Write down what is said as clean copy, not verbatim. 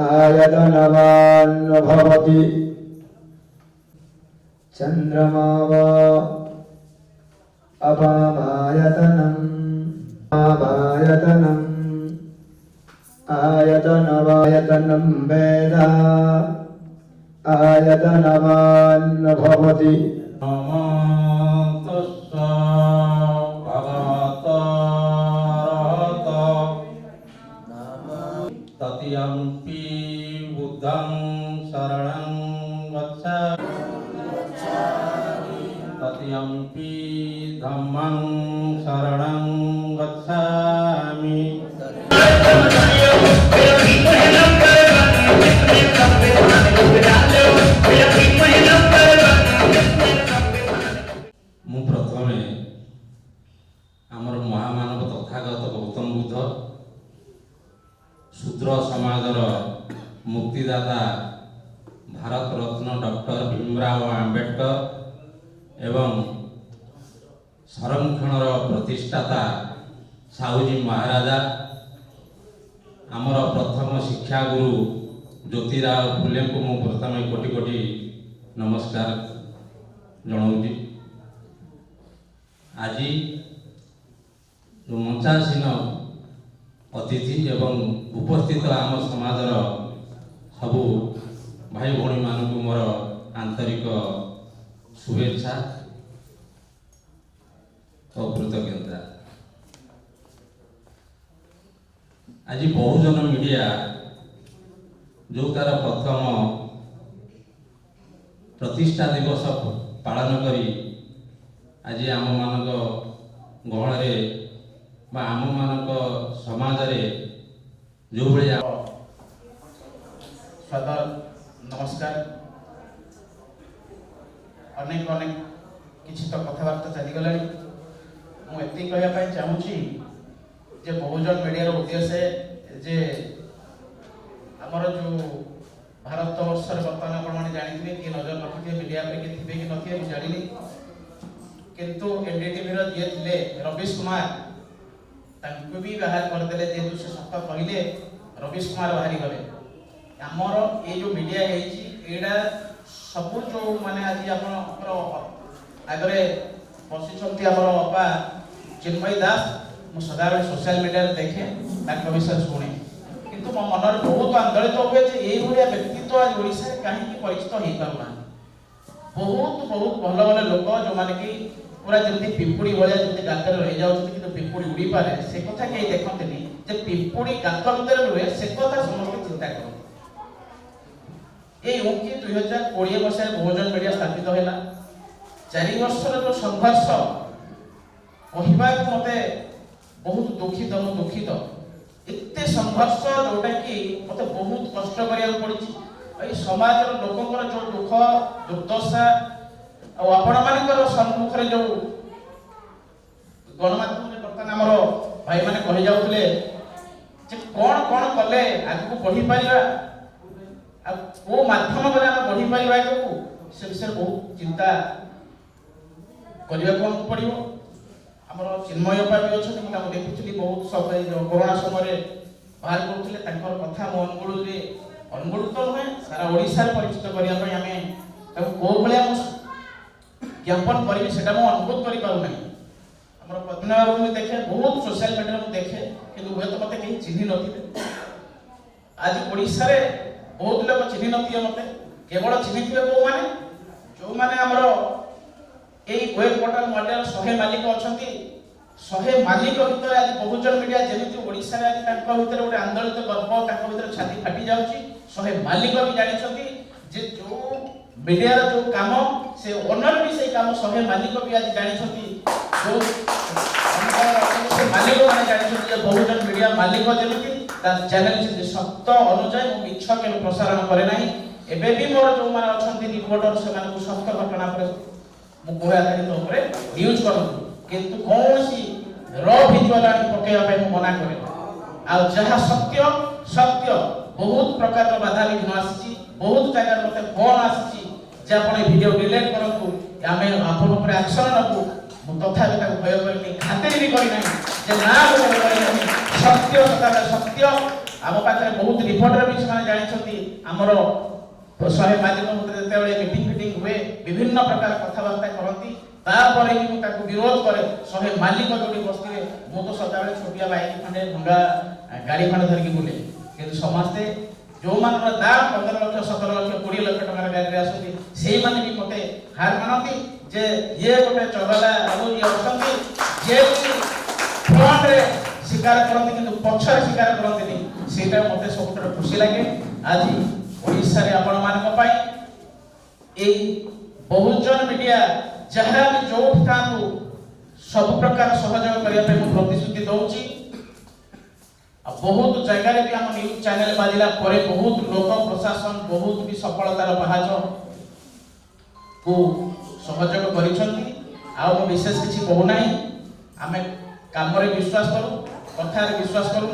आयतनवान् भवति चन्द्रमा वा अपामायतनम् आपायतनम् आयतनवायतनं वेद आयतनवान् भवति ततियम्पि बुद्धं शरणं गच्छामि ततियम्पि धम्मं शरणं गच्छामि मु प्रथमे आमर महामानव तथागत गौतम बुद्ध शूद्र समाजर मुक्तिदाता भारत रत्न डॉक्टर भीमराव आंबेडकर एवं संरक्षणर प्रतिष्ठाता साहुजी महाराजा आमर प्रथम शिक्षा गुरु ज्योतिराव फुले को मु प्रथम कोटि कोटि नमस्कार जनाऊँगी। आज मंचासीन अतिथि एवं उपस्थित आम समाजर सबू भाई भौणी मानक मोर आंतरिक शुभेच्छा और कृतज्ञता। आज बहुजन मीडिया जो तार प्रथम प्रतिष्ठा दिवस पालन करी आज आम मानक गहण आम मानक समाज जो भाई सदर नमस्कार अनेक अनेक किसी तो कथबार्ता चलीगला मुझे कहवाई चाहूँगी जे बहुजन मीडिया उद्देश्य जे आमर जो भारत वर्ष बर्तमान आपने जानते कि नजर रखिए मीडिया पे कि थे कि नथिए मुझे जानी किंतु एनडीटीवी जी थे रवीश कुमार तांको भी बाहर करदे जेहेतु से सत कहले रवीश कुमार बाहरी गले आमर ये जो मीडिया एटा सबू जो माने आज आगे बसी अपा चिन्मयी दास मुझे सदाबले सोशल मीडिया देखे विषय शुणे किंतु मो मन बहुत आंदोलित हुए ये व्यक्तित्व आज ओडिशा कहीं परिचित हो पारना बहुत बहुत भल भल लोक जो मैंने कि पूरा जमी पिंपुड़ी भाया जमी गातर रही जाती कि पिंपुड़ी उड़ी पारे से कथा कहीं देखते जे पिंपुड़ी गात भर रुहे से कथा समस्त चिंता कर ये 2020 मसीह बहुजन मीडिया स्थापित है 4 वर्षर जो संघर्ष कहवा मत बहुत दुखित दुखित एत संघर्ष जोटा कि मत बहुत कष्ट करा पड़ी समाज लोकंर जो दुख दुर्दशा आपण मानकर सम्मुखें जो गणमाध्यम बर्तमान आमर भाई मैंने कही जाते कौन कौन कले आगे बढ़ी पार को माध्यम गले आम बढ़ी पार से विषय बहुत चिंता करने पड़ो आमर चिन्मय भी अच्छा देखुली बहुत सब कोरोना समय बाहर करुले कथा मो अनुगुण तो नुहे सारा ओडिशा परिचित करने कौ भाया ज्ञापन करी से अनुरोध कर पारना पद्मनाभ बाबू मुझे देखे बहुत सोशल मीडिया में देखे कि हुए तो मत कहीं चिन्ह नी आज ओडिशा रे बहुत लोग चिन्ह नी मत केवल चिन्ह थे कौ मैंने जो मैंने आमर यही वेब पोर्टाल मॉडल 100 मालिक अच्छा 100 मालिक भितर आज बहुजन मीडिया जमी ओडिशा रे आज भितर गोटे आंदोलित गर्व भर छाती फाटी जाऊँगी 100 मालिक भी जानते जे जो मीडिया जो काम से ओनर भी से काम 100 मालिक भी आज जानते जो मालिक मैंने जानते बहुजन मीडिया मालिक जमी चैनल सत्य अनुजाई मिछ के प्रसारण करे ना एबे भी मोर जो मैंने अच्छा रिपोर्टर से सत्य घटना पर मुझे आधारित न्यूज करूँ किंतु कौन सी भिजुआल पकड़ा मना करे जहाँ सत्य सत्य बहुत प्रकार बाधा विघ्न आसी बहुत जगह मत फोन आसी आप वीडियो डिलीट करूँ आम आप एक्शन नबू तथापि भय करनी खातिर भी करना सत्य सत्य ଆମ ପାଖରେ ବହୁତ ରିପୋର୍ଟରେ ବି ସେମାନେ ଜାଣିଛନ୍ତି ଆମର 100 ମାଲିକ ଭିତରେ ଯେତେବେଳେ ମିଟିଂ ଫିଟିଂ ହୁଏ ବିଭିନ୍ନ ପ୍ରକାର କଥାବାର୍ତ୍ତା କରନ୍ତି ତାପରେ ବି ମୁଁ ତାକୁ ବିରୋଧ କରେ 100 ମାଲିକ ଯୋଉଠି ବସିଥିବେ ମୁଁ ତ ସଦାବେଳେ ଛୋଟିଆ ବାଇକ୍ ଖଣ୍ଡେ ଭଙ୍ଗା ଗାଡ଼ି ଖଣ୍ଡେ ଧରିକି ବୁଲେ କିନ୍ତୁ ସମସ୍ତେ ଯୋଉମାନଙ୍କର ଦାମ 15 ଲକ୍ଷ 17 ଲକ୍ଷ 20 ଲକ୍ଷ ଟଙ୍କାର ଗାଡ଼ିରେ ଆସନ୍ତି ସେଇମାନେ ବି ମୋତେ ହାର ମାନନ୍ତି ଯେ ଇଏ ଗୋଟେ ଚଗଲା ଆଉ ଇଏ ଅଛନ୍ତି ଯିଏ ଫ୍ରଣ୍ଟରେ ସ୍ୱୀକାର କରନ୍ତି କିନ୍ତୁ ପଛରେ ସ୍ୱୀକାର କରନ୍ତିନି ସେଇଟା ମୋତେ ସବୁଠାରୁ ଖୁସି ଲାଗେ ଆଜି ଓଡ଼ିଶାରେ ଆପଣମାନଙ୍କ ପାଇଁ ଏଇ ବହୁଜନ ମିଡ଼ିଆ ଯାହା ବି ଯୋଉଠି ଥାଆନ୍ତୁ ସବୁ ପ୍ରକାର ସହଯୋଗ କରିବା ପାଇଁ ମୁଁ ପ୍ରତିଶ୍ରୁତି ଦଉଛି ଆଉ ବହୁତ ଜାଗାରେ ବି ଆମ ନ୍ୟୁଜ୍ ଚ୍ୟାନେଲ ବାଜିଲା ପରେ ବହୁତ ଲୋକ ପ୍ରଶାସନ ବହୁତ ବି ସଫଳତାର ପାହାଚ କୁ ସହଯୋଗ କରିଛନ୍ତି ଆଉ ମୁଁ ବିଶେଷ କିଛି କହୁନାହିଁ ଆମେ କାମରେ ବିଶ୍ୱାସ କରୁ କଥାରେ ବିଶ୍ୱାସ କରୁନା